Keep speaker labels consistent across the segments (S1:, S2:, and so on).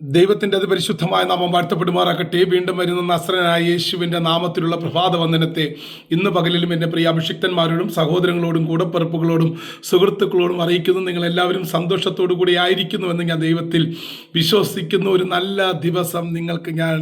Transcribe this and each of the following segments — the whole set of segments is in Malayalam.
S1: ദൈവത്തിൻ്റെ അതിപരിശുദ്ധമായ നാമം വാഴ്ത്തപ്പെടുമാറാകട്ടെ. വീണ്ടും വരുന്ന നസ്രനായ യേശുവിൻ്റെ നാമത്തിലുള്ള പ്രഭാത വന്ദനത്തെ ഇന്ന് പകലിലും എൻ്റെ പ്രിയ അഭിഷിക്തന്മാരോടും സഹോദരങ്ങളോടും കൂടപ്പിറപ്പുകളോടും സുഹൃത്തുക്കളോടും അറിയിക്കുന്നു. നിങ്ങളെല്ലാവരും സന്തോഷത്തോടു കൂടി ആയിരിക്കുന്നുവെന്ന് ഞാൻ ദൈവത്തിൽ വിശ്വസിക്കുന്നു. ഒരു നല്ല ദിവസം നിങ്ങൾക്ക് ഞാൻ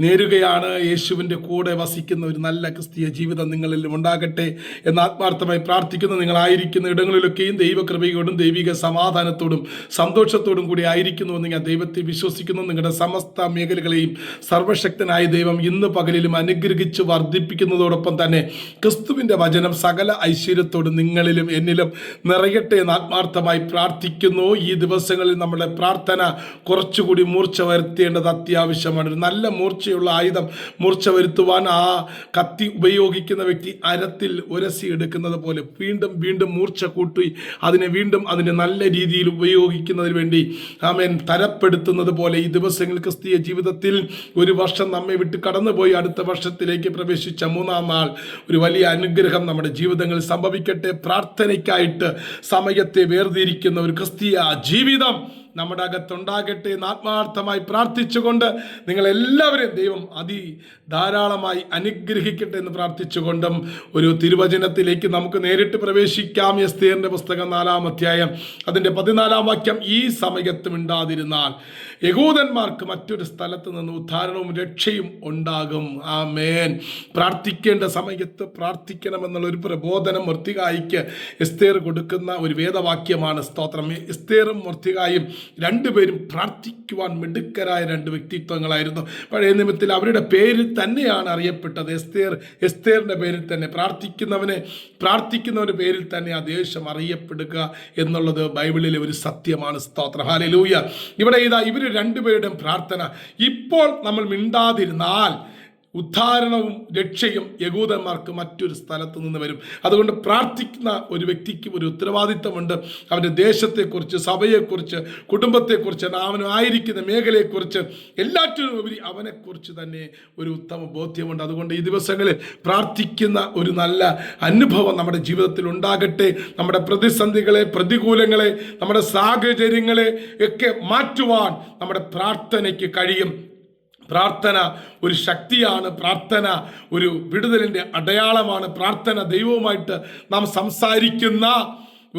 S1: നേരുകയാണ്. യേശുവിൻ്റെ കൂടെ വസിക്കുന്ന ഒരു നല്ല ക്രിസ്തീയ ജീവിതം നിങ്ങളിലും ഉണ്ടാകട്ടെ എന്ന് ആത്മാർത്ഥമായി പ്രാർത്ഥിക്കുന്നു. നിങ്ങളായിരിക്കുന്ന ഇടങ്ങളിലൊക്കെയും ദൈവകൃപയോടും ദൈവിക സമാധാനത്തോടും സന്തോഷത്തോടും കൂടി ആയിരിക്കുന്നുവെന്ന് ഞാൻ ദൈവത്തിൽ വിശ്വസിക്കുന്നു. നിങ്ങളുടെ സമസ്ത മേഖലകളെയും സർവശക്തനായ ദൈവം ഇന്ന് പകലിലും അനുഗ്രഹിച്ച് വർദ്ധിപ്പിക്കുന്നതോടൊപ്പം തന്നെ ക്രിസ്തുവിൻ്റെ വചനം സകല ഐശ്വര്യത്തോടും നിങ്ങളിലും എന്നിലും നിറയട്ടെ എന്ന് ആത്മാർത്ഥമായി പ്രാർത്ഥിക്കുന്നു. ഈ ദിവസങ്ങളിൽ നമ്മുടെ പ്രാർത്ഥന കുറച്ചുകൂടി മൂർച്ച വരുത്തേണ്ടത് അത്യാവശ്യമാണ്. ഒരു നല്ല മൂർച്ചയുള്ള ആയുധം മൂർച്ച വരുത്തുവാൻ ആ കത്തി ഉപയോഗിക്കുന്ന വ്യക്തി അരത്തിൽ ഉരസി എടുക്കുന്നത് പോലെ വീണ്ടും വീണ്ടും മൂർച്ച കൂട്ടി അതിനെ വീണ്ടും അതിൻ്റെ നല്ല രീതിയിൽ ഉപയോഗിക്കുന്നതിന് വേണ്ടി ആമേൻ തരപ്പെടുത്തുന്നത് പോലെ ഈ ദിവസങ്ങൾ ക്രിസ്തീയ ജീവിതത്തിൽ ഒരു വർഷം നമ്മെ വിട്ട് കടന്നുപോയി അടുത്ത വർഷത്തിലേക്ക് പ്രവേശിച്ച മൂന്നാം നാൾ ഒരു വലിയ അനുഗ്രഹം നമ്മുടെ ജീവിതങ്ങളിൽ സംഭവിക്കട്ടെ. പ്രാർത്ഥനയ്ക്കായിട്ട് സമയത്തെ വേർതിരിക്കുന്ന ഒരു ക്രിസ്തീയ ജീവിതം നമ്മുടെ അകത്തുണ്ടാകട്ടെ എന്ന് ആത്മാർത്ഥമായി പ്രാർത്ഥിച്ചുകൊണ്ട് നിങ്ങളെല്ലാവരെയും ദൈവം ധാരാളമായി അനുഗ്രഹിക്കട്ടെ എന്ന് പ്രാർത്ഥിച്ചുകൊണ്ടും ഒരു തിരുവചനത്തിലേക്ക് നമുക്ക് നേരിട്ട് പ്രവേശിക്കാം. എസ്തേറിൻ്റെ പുസ്തകം 4-ാം അധ്യായം അതിൻ്റെ 14-ാം വാക്യം, ഈ സമയത്ത് മിണ്ടാതിരുന്നാൽ യഹൂദന്മാർക്ക് മറ്റൊരു സ്ഥലത്ത് നിന്ന് ഉദ്ധാരണവും രക്ഷയും ഉണ്ടാകും. ആമേൻ. പ്രാർത്ഥിക്കേണ്ട സമയത്ത് പ്രാർത്ഥിക്കണമെന്നുള്ളൊരു പ്രബോധനം മൊർദ്ദെഖായിക്ക് എസ്തേർ കൊടുക്കുന്ന ഒരു വേദവാക്യമാണ്. സ്തോത്രം. എസ്തേറും മൊർദ്ദെഖായും രണ്ടുപേരും പ്രാർത്ഥിക്കുവാൻ മിടുക്കരായ രണ്ട് വ്യക്തിത്വങ്ങളായിരുന്നു. പഴയ നിയമത്തിൽ അവരുടെ പേരിൽ തന്നെയാണ് അറിയപ്പെട്ടത്. എസ്തേറിൻ്റെ പേരിൽ തന്നെ പ്രാർത്ഥിക്കുന്നവൻ്റെ പേരിൽ തന്നെ ആ ദേശം അറിയപ്പെടുക എന്നുള്ളത് ബൈബിളിലെ ഒരു സത്യമാണ്. സ്തോത്രം. ഹല്ലേലൂയ. ഇവിടെ ഇവർ രണ്ടുപേരുടെയും പ്രാർത്ഥന, ഇപ്പോൾ നമ്മൾ മിണ്ടാതിരുന്നാൽ ഉദ്ധാരണവും രക്ഷയും യഹൂദന്മാർക്ക് മറ്റൊരു സ്ഥലത്ത് നിന്ന് വരും. അതുകൊണ്ട് പ്രാർത്ഥിക്കുന്ന ഒരു വ്യക്തിക്ക് ഒരു ഉത്തരവാദിത്തമുണ്ട്. അവൻ്റെ ദേശത്തെക്കുറിച്ച്, സഭയെക്കുറിച്ച്, കുടുംബത്തെക്കുറിച്ച്, അവനായിരിക്കുന്ന മേഖലയെക്കുറിച്ച്, എല്ലാറ്റിനും ഉപരി അവനെക്കുറിച്ച് തന്നെ ഒരു ഉത്തമ ബോധ്യമുണ്ട്. അതുകൊണ്ട് ഈ ദിവസങ്ങളിൽ പ്രാർത്ഥിക്കുന്ന ഒരു നല്ല അനുഭവം നമ്മുടെ ജീവിതത്തിൽ ഉണ്ടാകട്ടെ. നമ്മുടെ പ്രതിസന്ധികളെ, പ്രതികൂലങ്ങളെ, നമ്മുടെ സാഹചര്യങ്ങളെ ഒക്കെ മാറ്റുവാൻ നമ്മുടെ പ്രാർത്ഥനയ്ക്ക് കഴിയും. പ്രാർത്ഥന ഒരു ശക്തിയാണ്. പ്രാർത്ഥന ഒരു വിടുതലിൻ്റെ അടയാളമാണ്. പ്രാർത്ഥന ദൈവവുമായിട്ട് നാം സംസാരിക്കുന്ന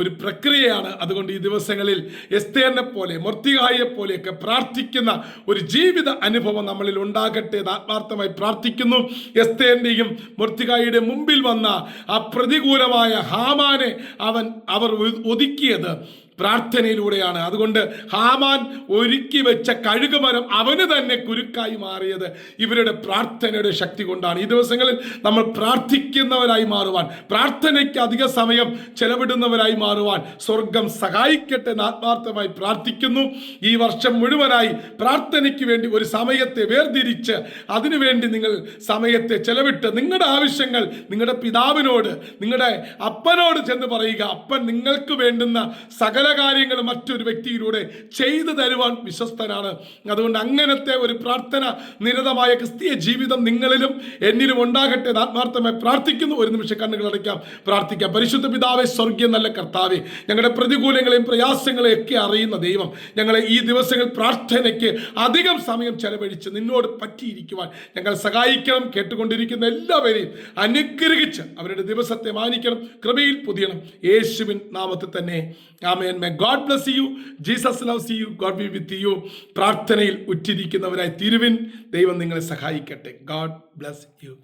S1: ഒരു പ്രക്രിയയാണ്. അതുകൊണ്ട് ഈ ദിവസങ്ങളിൽ എസ്തേറിനെ പോലെ, മൊർദ്ദെഖായിയെ പോലെയൊക്കെ പ്രാർത്ഥിക്കുന്ന ഒരു ജീവിത അനുഭവം നമ്മളിൽ ഉണ്ടാകട്ടെ എന്ന് ആത്മാർത്ഥമായി പ്രാർത്ഥിക്കുന്നു. എസ്തേറിൻ്റെയും മൊർദ്ദെഖായിയുടെ മുമ്പിൽ വന്ന ആ പ്രതികൂലമായ ഹാമാനെ അവർ ഒതുക്കിയത് പ്രാർത്ഥനയിലൂടെയാണ്. അതുകൊണ്ട് ഹാമാൻ ഒരുക്കി വെച്ച കഴുകുമരം അവന് തന്നെ കുരുക്കായി മാറിയത് ഇവരുടെ പ്രാർത്ഥനയുടെ ശക്തി കൊണ്ടാണ്. ഈ ദിവസങ്ങളിൽ നമ്മൾ പ്രാർത്ഥിക്കുന്നവരായി മാറുവാൻ, പ്രാർത്ഥനയ്ക്ക് അധിക സമയം ചെലവിടുന്നവരായി മാറുവാൻ സ്വർഗം സഹായിക്കട്ടെ എന്ന് ആത്മാർത്ഥമായി പ്രാർത്ഥിക്കുന്നു. ഈ വർഷം മുഴുവനായി പ്രാർത്ഥനയ്ക്ക് വേണ്ടി ഒരു സമയത്തെ വേർതിരിച്ച് അതിനുവേണ്ടി നിങ്ങൾ സമയത്തെ ചെലവിട്ട് നിങ്ങളുടെ ആവശ്യങ്ങൾ നിങ്ങളുടെ പിതാവിനോട്, നിങ്ങളുടെ അപ്പനോട് ചെന്ന് പറയുക. അപ്പൻ നിങ്ങൾക്ക് വേണ്ടുന്ന സകല കാര്യങ്ങൾ മറ്റൊരു വ്യക്തിയിലൂടെ ചെയ്തു തരുവാൻ വിശ്വസ്തനാണ്. അതുകൊണ്ട് അങ്ങനത്തെ ഒരു പ്രാർത്ഥന നിരതമായ ക്രിസ്തീയ ജീവിതം നിങ്ങളിലും എന്നിലും ഉണ്ടാകട്ടെ എന്ന് ആത്മാർത്ഥമായി പ്രാർത്ഥിക്കുന്നു. ഒരു നിമിഷം കണ്ണുകൾ അടയ്ക്കാം, പ്രാർത്ഥിക്കാം. പരിശുദ്ധ പിതാവേ, സ്വർഗീയ നല്ല കർത്താവേ, ഞങ്ങളുടെ പ്രതികൂലങ്ങളെയും പ്രയാസങ്ങളെയും ഒക്കെ അറിയുന്ന ദൈവം, ഞങ്ങളെ ഈ ദിവസങ്ങൾ പ്രാർത്ഥനയ്ക്ക് അധികം സമയം ചെലവഴിച്ച് നിന്നോട് പറ്റിയിരിക്കുവാൻ ഞങ്ങൾ സഹായിക്കണം. കേട്ടുകൊണ്ടിരിക്കുന്ന എല്ലാവരെയും അനുഗ്രഹിച്ച് അവരുടെ ദിവസത്തെ മാനിക്കണം, കൃപയിൽ പൊതിയണം. യേശുവിൻ നാമത്തിൽ തന്നെ ആമേൻ. May God bless you. Jesus loves you. God be with you. പ്രാർത്ഥനയിൽ ഉറ്റിരിക്കുന്നവരായി തീരുവിൻ. ദൈവം നിങ്ങളെ സഹായിക്കട്ടെ. God bless you.